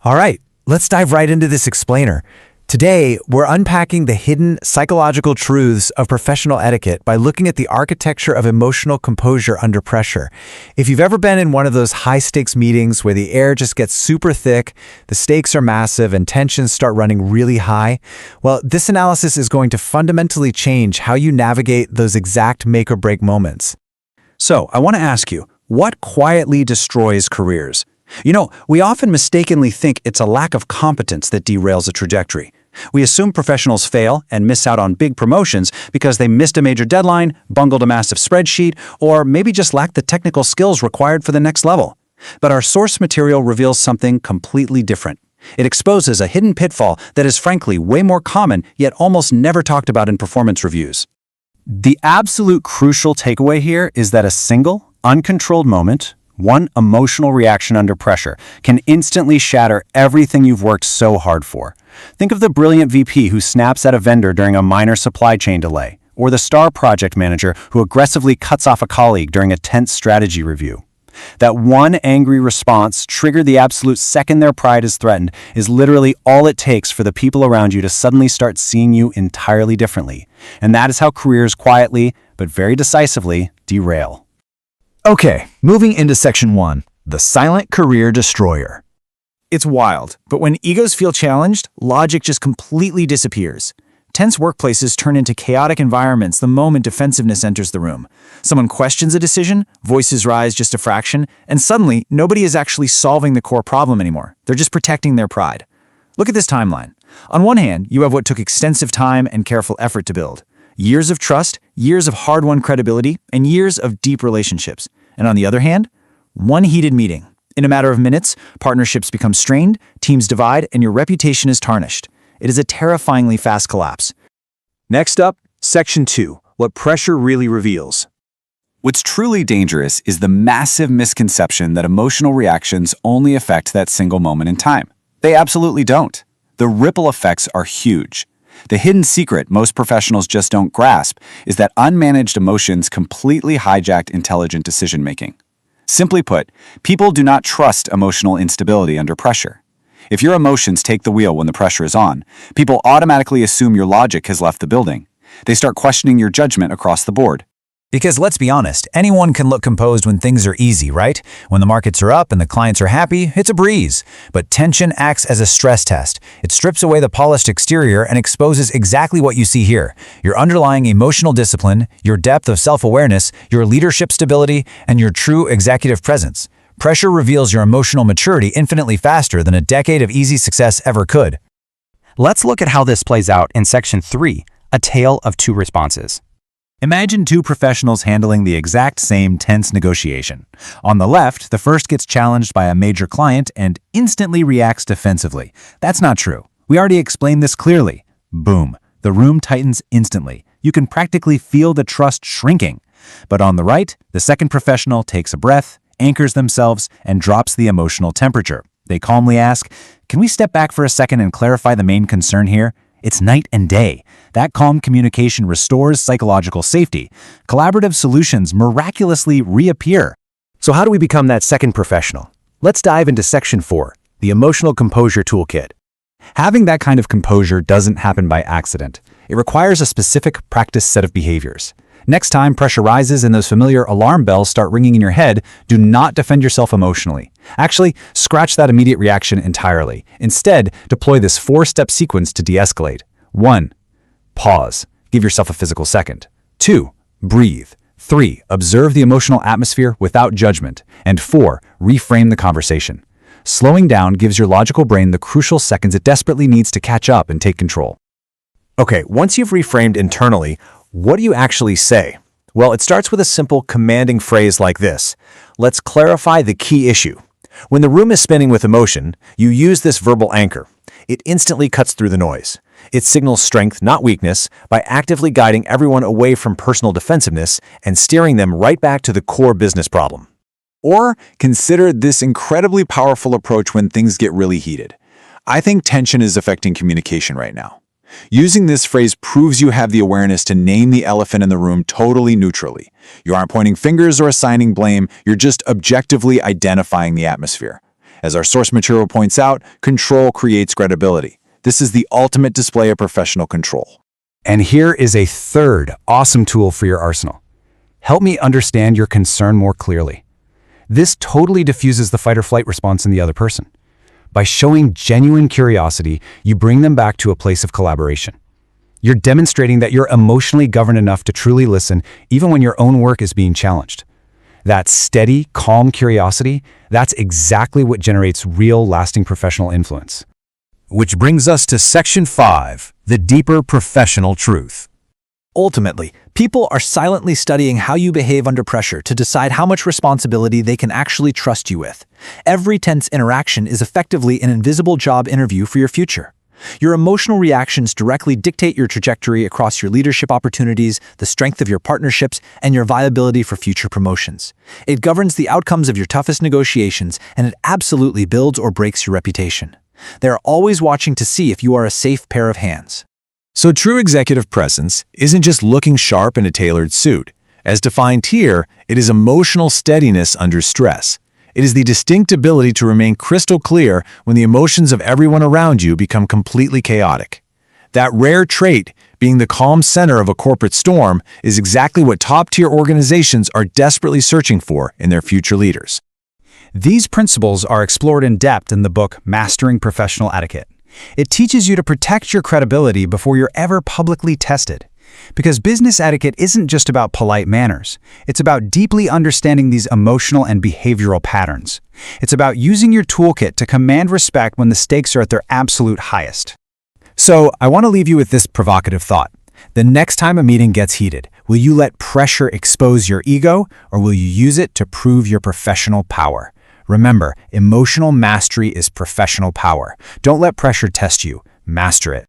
All right, let's dive right into this explainer. Today, we're unpacking the hidden psychological truths of professional etiquette by looking at the architecture of emotional composure under pressure. If you've ever been in one of those high-stakes meetings where the air just gets super thick, the stakes are massive, and tensions start running really high, well, this analysis is going to fundamentally change how you navigate those exact make-or-break moments. So, I want to ask you, what quietly destroys careers? We often mistakenly think it's a lack of competence that derails a trajectory. We assume professionals fail and miss out on big promotions because they missed a major deadline, bungled a massive spreadsheet, or maybe just lacked the technical skills required for the next level. But our source material reveals something completely different. It exposes a hidden pitfall that is frankly way more common, yet almost never talked about in performance reviews. The absolute crucial takeaway here is that a single, uncontrolled moment, one emotional reaction under pressure, can instantly shatter everything you've worked so hard for. Think of the brilliant VP who snaps at a vendor during a minor supply chain delay, or the star project manager who aggressively cuts off a colleague during a tense strategy review. That one angry response, triggered the absolute second their pride is threatened, is literally all it takes for the people around you to suddenly start seeing you entirely differently. And that is how careers quietly, but very decisively, derail. Okay, moving into Section 1, the silent career destroyer. It's wild, but when egos feel challenged, logic just completely disappears. Tense workplaces turn into chaotic environments the moment defensiveness enters the room. Someone questions a decision, voices rise just a fraction, and suddenly nobody is actually solving the core problem anymore. They're just protecting their pride. Look at this timeline. On one hand, you have what took extensive time and careful effort to build. Years of trust, years of hard-won credibility, and years of deep relationships. And on the other hand, one heated meeting. In a matter of minutes, partnerships become strained, teams divide, and your reputation is tarnished. It is a terrifyingly fast collapse. Next up, Section 2, what pressure really reveals. What's truly dangerous is the massive misconception that emotional reactions only affect that single moment in time. They absolutely don't. The ripple effects are huge. The hidden secret most professionals just don't grasp is that unmanaged emotions completely hijacked intelligent decision-making. Simply put, people do not trust emotional instability under pressure. If your emotions take the wheel when the pressure is on, people automatically assume your logic has left the building. They start questioning your judgment across the board. Because let's be honest, anyone can look composed when things are easy, right? When the markets are up and the clients are happy, it's a breeze. But tension acts as a stress test. It strips away the polished exterior and exposes exactly what you see here: your underlying emotional discipline, your depth of self-awareness, your leadership stability, and your true executive presence. Pressure reveals your emotional maturity infinitely faster than a decade of easy success ever could. Let's look at how this plays out in Section 3, a tale of two responses. Imagine two professionals handling the exact same tense negotiation. On the left, the first gets challenged by a major client and instantly reacts defensively. That's not true. We already explained this clearly. Boom. The room tightens instantly. You can practically feel the trust shrinking. But on the right, the second professional takes a breath, anchors themselves, and drops the emotional temperature. They calmly ask, "Can we step back for a second and clarify the main concern here?" It's night and day. That calm communication restores psychological safety. Collaborative solutions miraculously reappear. So how do we become that second professional? Let's dive into Section 4, the Emotional Composure Toolkit. Having that kind of composure doesn't happen by accident. It requires a specific practice set of behaviors. Next time pressure rises and those familiar alarm bells start ringing in your head, do not defend yourself emotionally. Actually, scratch that immediate reaction entirely. Instead, deploy this 4-step sequence to de-escalate. 1. Pause. Give yourself a physical second. 2. Breathe. 3. Observe the emotional atmosphere without judgment. And 4. Reframe the conversation. Slowing down gives your logical brain the crucial seconds it desperately needs to catch up and take control. Okay, once you've reframed internally, what do you actually say? Well, it starts with a simple commanding phrase like this: let's clarify the key issue. When the room is spinning with emotion, you use this verbal anchor. It instantly cuts through the noise. It signals strength, not weakness, by actively guiding everyone away from personal defensiveness and steering them right back to the core business problem. Or consider this incredibly powerful approach when things get really heated. I think tension is affecting communication right now. Using this phrase proves you have the awareness to name the elephant in the room totally neutrally. You aren't pointing fingers or assigning blame, you're just objectively identifying the atmosphere. As our source material points out, control creates credibility. This is the ultimate display of professional control. And here is a third awesome tool for your arsenal. Help me understand your concern more clearly. This totally diffuses the fight or flight response in the other person. By showing genuine curiosity, you bring them back to a place of collaboration. You're demonstrating that you're emotionally governed enough to truly listen, even when your own work is being challenged. That steady, calm curiosity, that's exactly what generates real, lasting professional influence. Which brings us to Section 5, the deeper professional truth. Ultimately, people are silently studying how you behave under pressure to decide how much responsibility they can actually trust you with. Every tense interaction is effectively an invisible job interview for your future. Your emotional reactions directly dictate your trajectory across your leadership opportunities, the strength of your partnerships, and your viability for future promotions. It governs the outcomes of your toughest negotiations, and it absolutely builds or breaks your reputation. They're always watching to see if you are a safe pair of hands. So true executive presence isn't just looking sharp in a tailored suit. As defined here, it is emotional steadiness under stress. It is the distinct ability to remain crystal clear when the emotions of everyone around you become completely chaotic. That rare trait, being the calm center of a corporate storm, is exactly what top-tier organizations are desperately searching for in their future leaders. These principles are explored in depth in the book Mastering Professional Etiquette. It teaches you to protect your credibility before you're ever publicly tested. Because business etiquette isn't just about polite manners. It's about deeply understanding these emotional and behavioral patterns. It's about using your toolkit to command respect when the stakes are at their absolute highest. So, I want to leave you with this provocative thought. The next time a meeting gets heated, will you let pressure expose your ego, or will you use it to prove your professional power? Remember, emotional mastery is professional power. Don't let pressure test you. Master it.